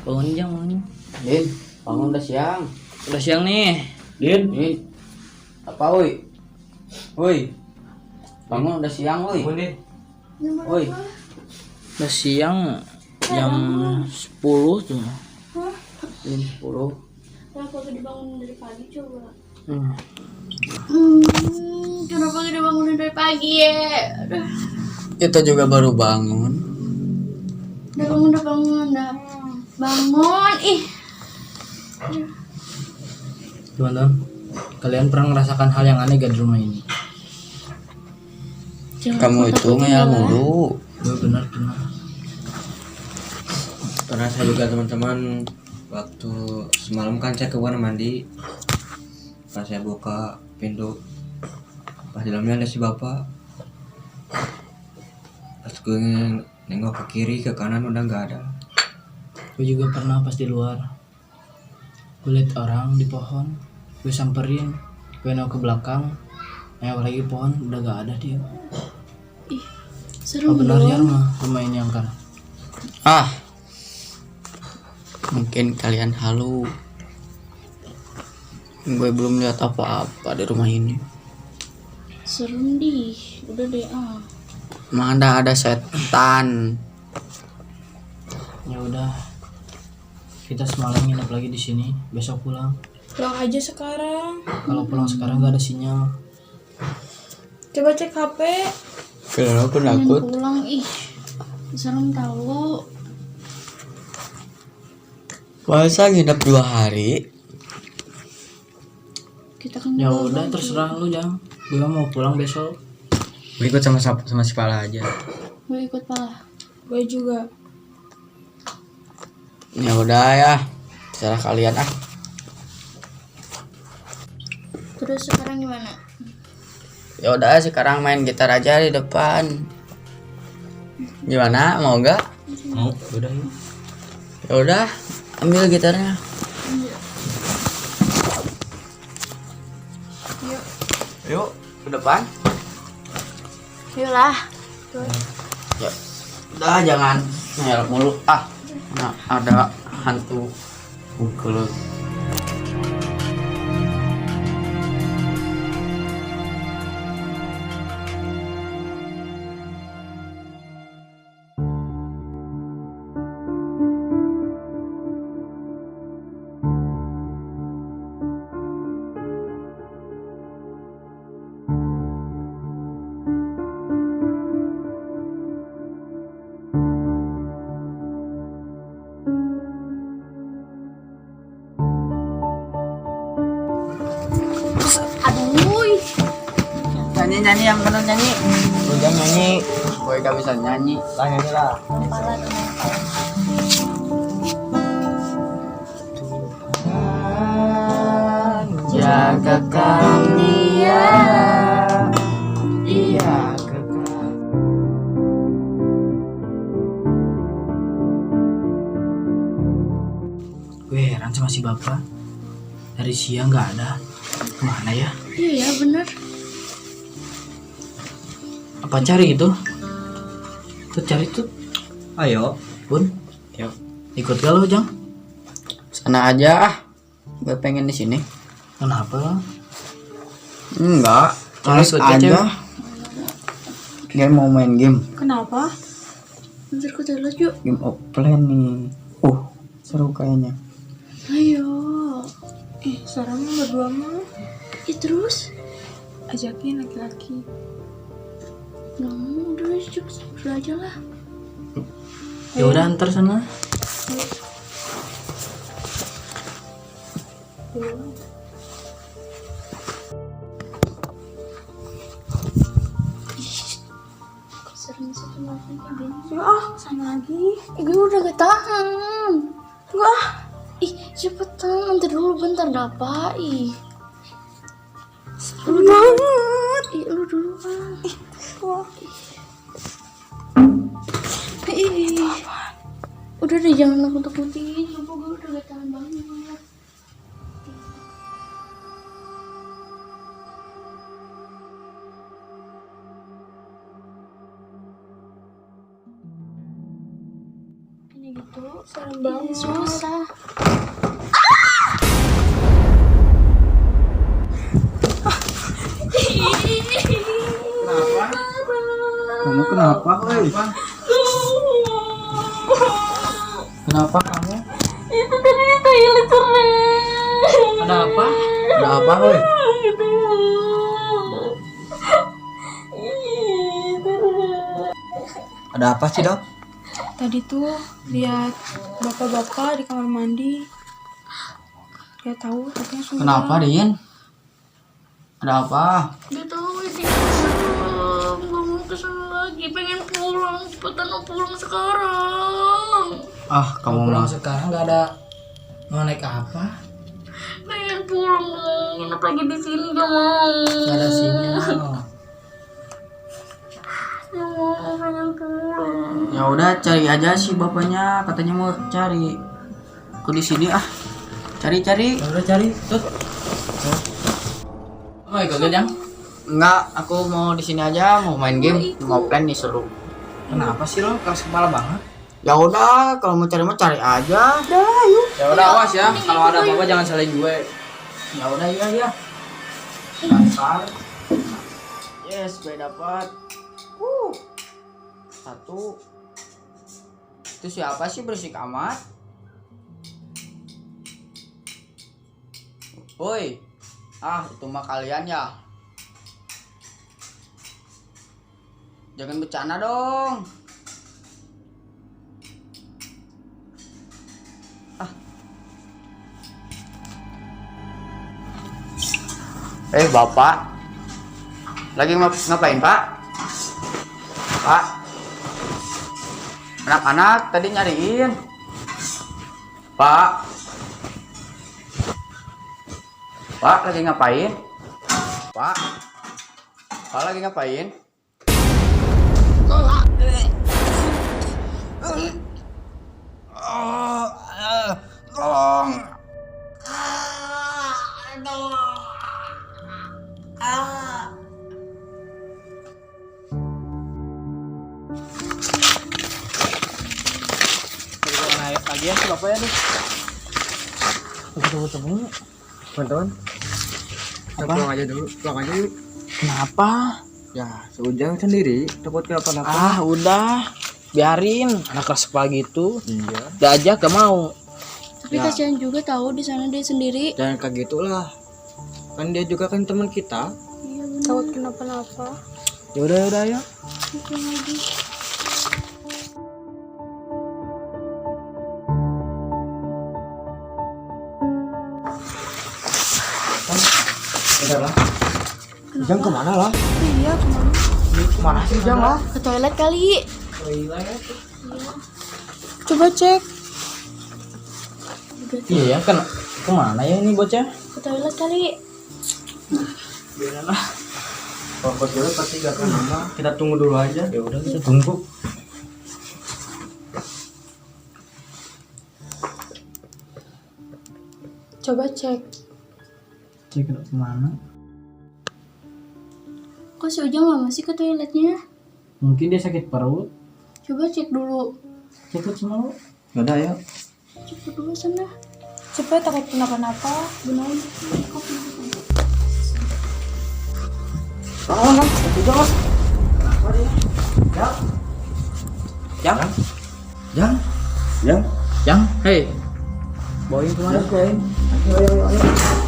Bangun jam, bangun. Din, bangun udah siang. Udah siang nih. Din, apa woi? Woi. Bangun udah siang woi. Woi. Udah siang jam 10 tuh. Jam 10. Kenapa gak dibangunin dari pagi coba? Hmm. Kenapa gak dibangunin dari pagi ya? Aduh. Kita juga baru bangun. Udah bangun, dah. Bangun, ih. Teman-teman, kalian pernah merasakan hal yang aneh gak di rumah ini? Kamu itu ngeyel mulu. Gue benar pernah. Pernah saya juga teman-teman, waktu semalam kan saya ke kamar mandi, pas saya buka pintu, pas di dalamnya ada si bapak. Pas gue nengok ke kiri ke kanan udah nggak ada. Gue juga pernah pas di luar. Gue liat orang di pohon, gue samperin, gue nengok ke belakang, nengok lagi pohon udah gak ada dia. Ih, serem Oh benar ya dong. rumah ini angker. Mungkin kalian halu. Gue belum lihat apa-apa di rumah ini. Serem dih, udah deh Mana ada setan. Ya udah, kita semalam nginep lagi di sini, besok pulang. Pulang aja sekarang. Kalau pulang sekarang gak ada sinyal. Coba cek HP. Kenapa Pengen penakut? pulang, ih. Serem tahu. Masa nginep 2 hari? Kita kan Ya bawa udah baju. terserah lu Jang. Gue mau pulang besok. Gue ikut sama si Pala aja. Gue ikut Pala. Gue juga. Ya udah ya, terserah kalian ah. Terus sekarang gimana? Ya udah sekarang main gitar aja di depan. Gimana? Mau gak? Mau? Udah yuk. Ya udah, ambil gitarnya. Yuk. Yuk, ke depan. Yuk lah. Ya. Udah jangan ngel mulu ah. Nah, ada hantu pukul. Aduh. Nyanyi yang benar nyanyi. Lu jangan nyanyi. Gue gak bisa nyanyi. Lah nyanyi lah. Pala tuh. Jagakan dia. Dia kekal. Gue heran sama si bapak. Dari siang gak ada. Kemana ya? Iya ya bener. Apa cari itu? Tuh cari tuh. Ayo. Bun, Yuk, ikut gak lu Jang? sana aja ah. Gue pengen di sini. Kenapa? Enggak, Terus terus aja. aja. Dia mau main game. Kenapa? Ntar kita lihat yuk. Game offline nih. Seru kayaknya. Ayo. Serem berdua mah. Terus? Ajakin laki-laki. Nggak udah cepet aja lah. Ya udah antar sana. Sering satu lagi kayak gini. Sama lagi. Gue udah gak tahan. Enggak. Ih, cepetan, nanti dulu bentar dapat. Ih, Seru banget. lu dulu kan. Wah. Ih, udah deh jangan nakut-nakutin. Sumpah gue udah gak tahan banget. Ini gitu, Serem banget. susah. Kamu kenapa, woi? Kenapa kamu? Itu tadi toilet keren. Ada apa? Ada apa, woi? Ada apa sih, Dok? Tadi tuh lihat bapak-bapak di kamar mandi. Gak tahu katanya semua. Kenapa, Din? Ada apa? Gak tahu ini serem. Gak mau kesana lagi. Pengen pulang. Cepetan mau pulang sekarang. Ah, Kamu kamu pulang mah. sekarang nggak ada mau naik apa? Pengen pulang dong. Nginep lagi di sini gak mau. Nggak ada sinyal. Gak mau. Pengen pulang. Ya udah cari aja sih bapaknya, katanya mau cari. Aku di sini ah. Cari-cari. Ya udah cari, tut. Oh, ikut Jang. Enggak, aku mau di sini aja, mau main game, mau plan nih seru. Kenapa sih lo keras kepala banget? Ya udah, kalau mau cari aja. Ya udah awas ya, kalau ada apa-apa jangan salahin gue. Ya udah iya. Dasar. Yes, gue dapat. Satu. Itu siapa sih berisik amat? Woi. Ah, itu mah kalian ya. Jangan bercanda dong. Bapak. Lagi ngapain, Pak? Pak. Anak-anak tadi nyariin. Pak. Pak lagi ngapain? Pak. Pak lagi ngapain? Tolong. Naik lagi ya si bapak ya nih. Tunggu. Teman-teman, kita pulang aja dulu. Pulang aja yuk. Kenapa? Ya, seujang sendiri. Takut kenapa-napa. Ah, udah. Biarin anak keras kepala gitu. Iya. Diajak gak mau. Tapi kasihan juga tahu di sana dia sendiri. Jangan kayak gitulah. Kan dia juga kan teman kita. Iya benar. Takut kenapa-napa. Ya udah ya. Bukan lagi. Udah lah. Jang kemana lah? Iya, kemana? Kemana sih Jang lah? Ke toilet kali. Coba cek. Iya ya, kan kemana ya ini bocah? Ke toilet kali. Biarin lah. Kalau dulu pasti gak akan lama. Kita tunggu dulu aja. Ya udah kita tunggu. Coba cek. Cek kemana? Kok si Ujang lama sih ke toiletnya? Mungkin dia sakit perut. Coba cek dulu. Cepet semua. Gak ada ya. Cepet dulu sana. Cepet takut kenapa-napa. Benar. Jang, Jang. Jang. Jang, hey. Bawain kemana? Ayo.